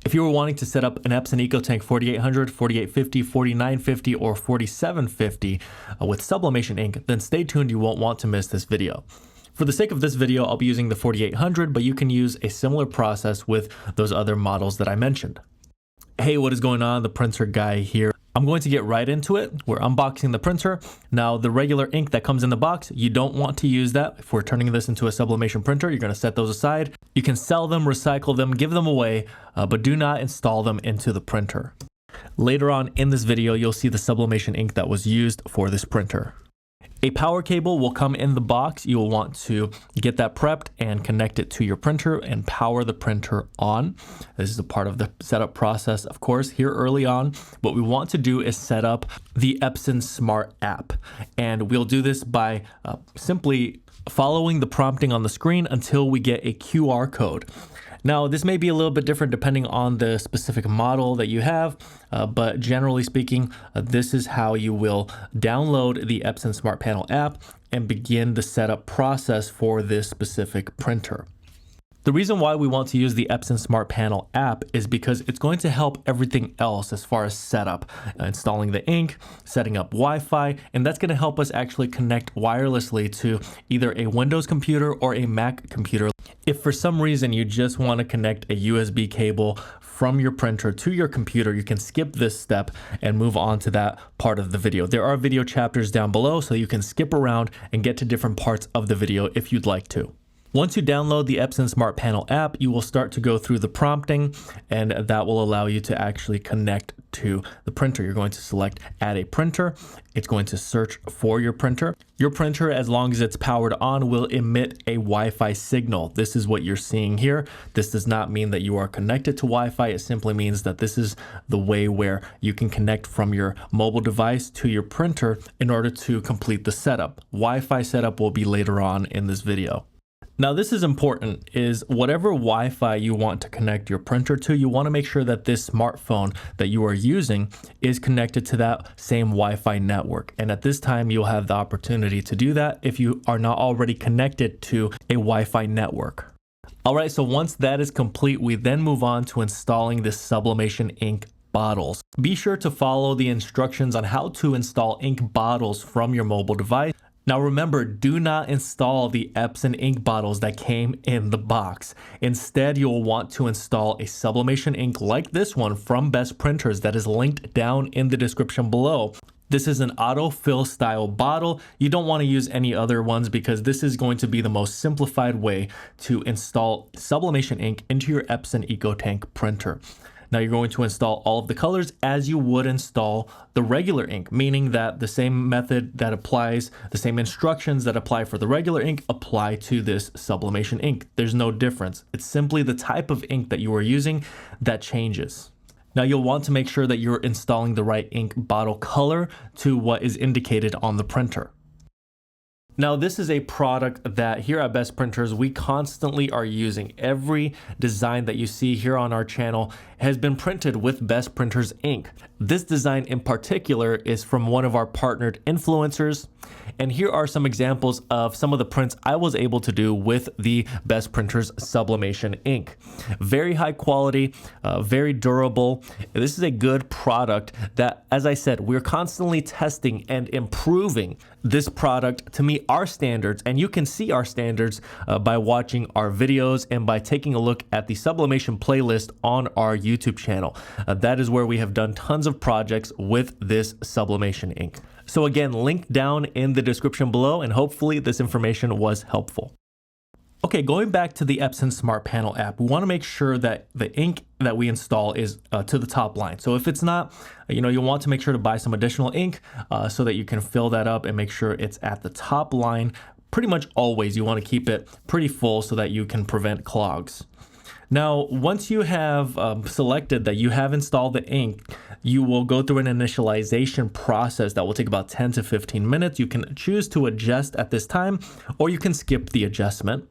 If you were wanting to set up an Epson EcoTank 4800, 4850, 4950, or 4750 with Sublimation Ink, then stay tuned, you won't want to miss this video. For the sake of this video, I'll be using the 4800, but you can use a similar process with those other models that I mentioned. Hey, what is going on? The printer guy here. I'm going to get right into it. We're unboxing the printer. Now, the regular ink that comes in the box, you don't want to use that. If we're turning this into a sublimation printer, you're going to set those aside. You can sell them, recycle them, give them away, but do not install them into the printer. Later on in this video, you'll see the sublimation ink that was used for this printer. A power cable will come in the box. You will want to get that prepped and connect it to your printer and power the printer on. This is a part of the setup process, of course. Here early on, what we want to do is set up the Epson Smart app. And we'll do this by simply following the prompting on the screen until we get a QR code. Now, this may be a little bit different depending on the specific model that you have, but generally speaking, this is how you will download the Epson Smart Panel app and begin the setup process for this specific printer. The reason why we want to use the Epson Smart Panel app is because it's going to help everything else as far as setup, installing the ink, setting up Wi-Fi, and that's going to help us actually connect wirelessly to either a Windows computer or a Mac computer. If for some reason you just want to connect a USB cable from your printer to your computer, you can skip this step and move on to that part of the video. There are video chapters down below, so you can skip around and get to different parts of the video if you'd like to. Once you download the Epson Smart Panel app, you will start to go through the prompting, and that will allow you to actually connect to the printer. You're going to select Add a Printer. It's going to search for your printer. Your printer, as long as it's powered on, will emit a Wi-Fi signal. This is what you're seeing here. This does not mean that you are connected to Wi-Fi. It simply means that this is the way where you can connect from your mobile device to your printer in order to complete the setup. Wi-Fi setup will be later on in this video. Now, this is important, is whatever Wi-Fi you want to connect your printer to, you want to make sure that this smartphone that you are using is connected to that same Wi-Fi network. And at this time, you'll have the opportunity to do that if you are not already connected to a Wi-Fi network. All right, so once that is complete, we then move on to installing the Sublimation Ink bottles. Be sure to follow the instructions on how to install ink bottles from your mobile device. Now remember, do not install the Epson ink bottles that came in the box. Instead, you'll want to install a sublimation ink like this one from Best Printers that is linked down in the description below. This is an autofill style bottle. You don't want to use any other ones because this is going to be the most simplified way to install sublimation ink into your Epson EcoTank printer. Now you're going to install all of the colors as you would install the regular ink, meaning that the same method that applies, the same instructions that apply for the regular ink apply to this sublimation ink. There's no difference. It's simply the type of ink that you are using that changes. Now you'll want to make sure that you're installing the right ink bottle color to what is indicated on the printer. Now, this is a product that here at Best Printers, we constantly are using. Every design that you see here on our channel has been printed with Best Printers ink. This design in particular is from one of our partnered influencers. And here are some examples of some of the prints I was able to do with the Best Printers sublimation ink. Very high quality, very durable. This is a good product that, as I said, we're constantly testing and improving this product to meet our standards, and you can see our standards by watching our videos and by taking a look at the sublimation playlist on our YouTube channel. That is where we have done tons of projects with this sublimation ink. So again, link down in the description below, and hopefully this information was helpful. Okay, going back to the Epson Smart Panel app, we want to make sure that the ink that we install is to the top line. So if it's not, you'll want to make sure to buy some additional ink so that you can fill that up and make sure it's at the top line. Pretty much always, you want to keep it pretty full so that you can prevent clogs. Now, once you have selected that you have installed the ink, you will go through an initialization process that will take about 10 to 15 minutes. You can choose to adjust at this time, or you can skip the adjustment.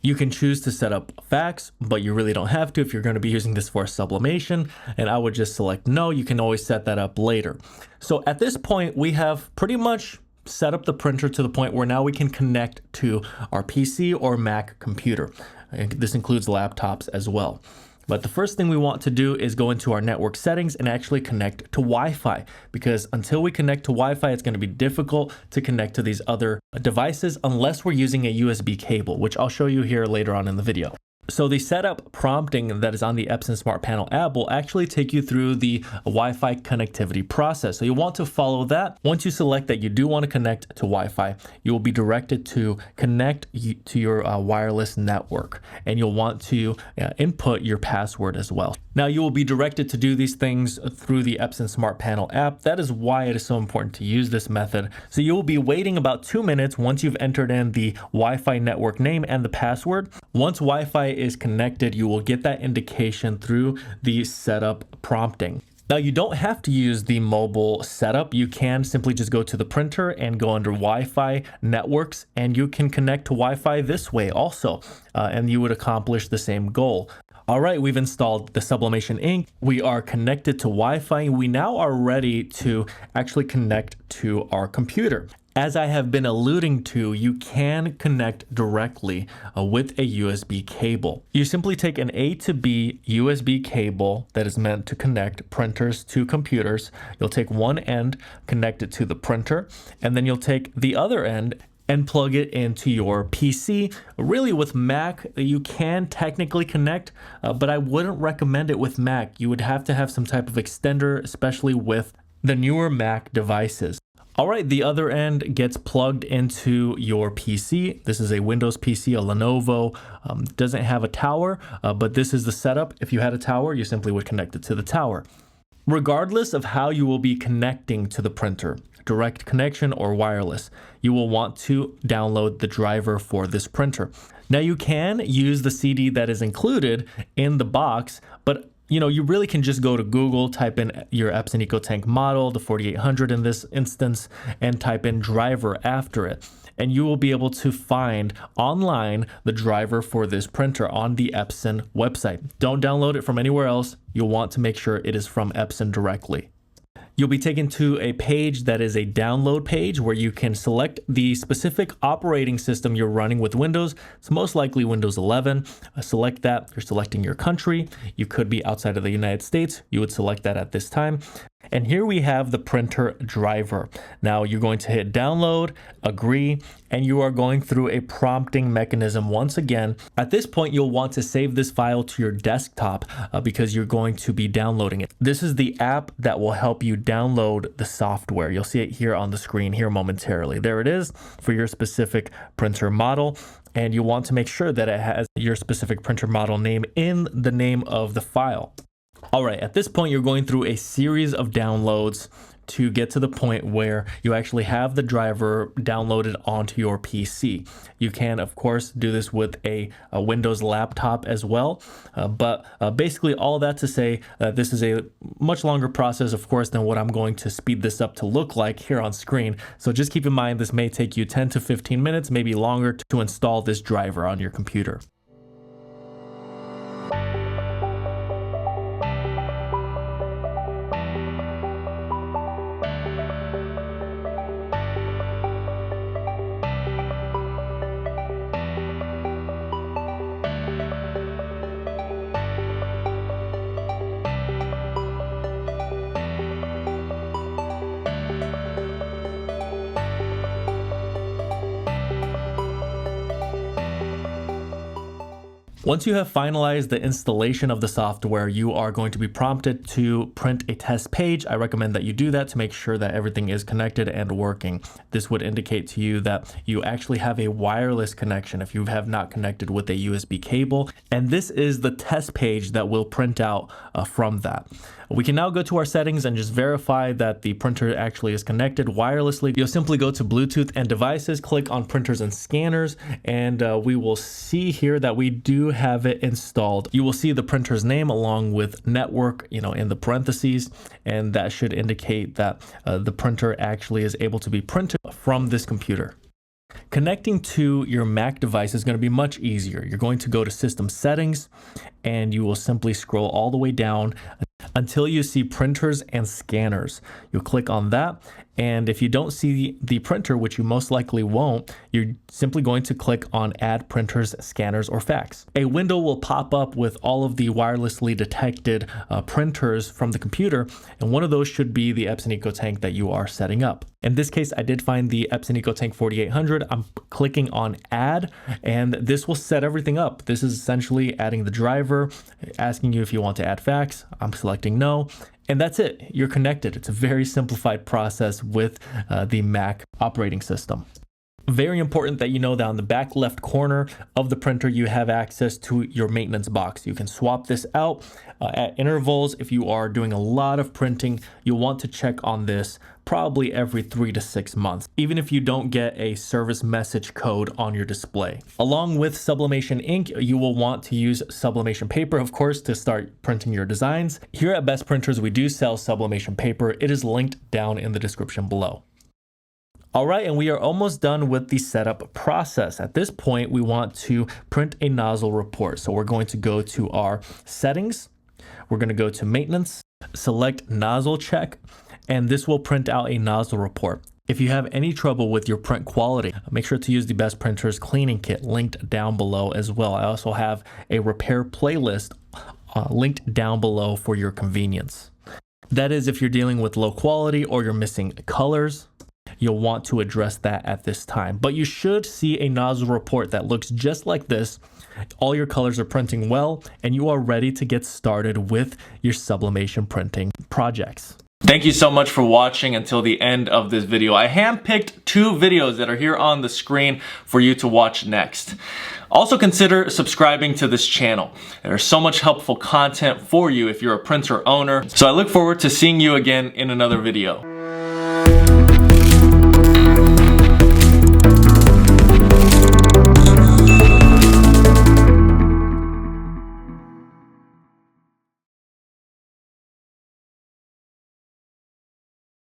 You can choose to set up fax, but you really don't have to if you're going to be using this for sublimation, and I would just select no. You can always set that up later. So at this point, we have pretty much set up the printer to the point where now we can connect to our PC or Mac computer. And this includes laptops as well. But the first thing we want to do is go into our network settings and actually connect to Wi-Fi, because until we connect to Wi-Fi, it's going to be difficult to connect to these other devices unless we're using a USB cable, which I'll show you here later on in the video. So the setup prompting that is on the Epson Smart Panel app will actually take you through the Wi-Fi connectivity process. So you'll want to follow that. Once you select that you do want to connect to Wi-Fi, you will be directed to connect to your wireless network, and you'll want to input your password as well. Now you will be directed to do these things through the Epson Smart Panel app. That is why it is so important to use this method. So you will be waiting about 2 minutes once you've entered in the Wi-Fi network name and the password. Once Wi-Fi is connected, you will get that indication through the setup prompting. Now you don't have to use the mobile setup. You can simply just go to the printer and go under Wi-Fi networks, and you can connect to Wi-Fi this way also, and you would accomplish the same goal. All right, we've installed the Sublimation Ink. We are connected to Wi-Fi. We now are ready to actually connect to our computer. As I have been alluding to, you can connect directly with a USB cable. You simply take an A to B USB cable that is meant to connect printers to computers. You'll take one end, connect it to the printer, and then you'll take the other end and plug it into your PC. Really, with Mac, you can technically connect, but I wouldn't recommend it with Mac. You would have to have some type of extender, especially with the newer Mac devices. All right, the other end gets plugged into your PC. This is a Windows PC, a Lenovo. Doesn't have a tower, but this is the setup. If you had a tower, you simply would connect it to the tower. Regardless of how you will be connecting to the printer, direct connection or wireless, you will want to download the driver for this printer. Now you can use the CD that is included in the box, but you really can just go to Google, type in your Epson EcoTank model, the 4800 in this instance, and type in driver after it. And you will be able to find online the driver for this printer on the Epson website. Don't download it from anywhere else. You'll want to make sure it is from Epson directly. You'll be taken to a page that is a download page where you can select the specific operating system you're running with Windows. It's most likely Windows 11. Select that. You're selecting your country. You could be outside of the United States. You would select that at this time. And here we have the printer driver. Now you're going to hit download, agree, and you are going through a prompting mechanism once again. At this point, you'll want to save this file to your desktop because you're going to be downloading it. This is the app that will help you download the software. You'll see it here on the screen here momentarily. There it is for your specific printer model. And you want to make sure that it has your specific printer model name in the name of the file. All right, at this point, you're going through a series of downloads to get to the point where you actually have the driver downloaded onto your PC. You can, of course, do this with a Windows laptop as well. But basically all that to say this is a much longer process, of course, than what I'm going to speed this up to look like here on screen. So just keep in mind, this may take you 10 to 15 minutes, maybe longer, to install this driver on your computer. Once you have finalized the installation of the software, you are going to be prompted to print a test page. I recommend that you do that to make sure that everything is connected and working. This would indicate to you that you actually have a wireless connection if you have not connected with a USB cable. And this is the test page that will print out from that. We can now go to our settings and just verify that the printer actually is connected wirelessly. You'll simply go to Bluetooth and devices, click on printers and scanners, and we will see here that we do have it installed. You will see the printer's name along with network, in the parentheses, and that should indicate that the printer actually is able to be printed from this computer. Connecting to your Mac device is going to be much easier. You're going to go to System Settings, and you will simply scroll all the way down until you see printers and scanners. You'll click on that, and if you don't see the printer, which you most likely won't, you're simply going to click on Add Printers, Scanners, or Fax. A window will pop up with all of the wirelessly detected printers from the computer, and one of those should be the Epson EcoTank that you are setting up. In this case, I did find the Epson EcoTank 4800. I'm clicking on Add, and this will set everything up. This is essentially adding the driver, asking you if you want to add fax. I'm selecting no. And that's it. You're connected. It's a very simplified process with the Mac operating system. Very important that you know that on the back left corner of the printer, you have access to your maintenance box. You can swap this out at intervals. If you are doing a lot of printing, you'll want to check on this probably every 3 to 6 months, even if you don't get a service message code on your display. Along with Sublimation Ink, you will want to use sublimation paper, of course, to start printing your designs. Here at Best Printers, we do sell sublimation paper. It is linked down in the description below. All right, and we are almost done with the setup process. At this point, we want to print a nozzle report. So we're going to go to our settings. We're going to go to maintenance, select nozzle check, and this will print out a nozzle report. If you have any trouble with your print quality, make sure to use the Best Printers cleaning kit linked down below as well. I also have a repair playlist linked down below for your convenience. That is, if you're dealing with low quality or you're missing colors, you'll want to address that at this time. But you should see a nozzle report that looks just like this. All your colors are printing well, and you are ready to get started with your sublimation printing projects. Thank you so much for watching until the end of this video. I handpicked 2 videos that are here on the screen for you to watch next. Also consider subscribing to this channel. There's so much helpful content for you if you're a printer owner. So I look forward to seeing you again in another video.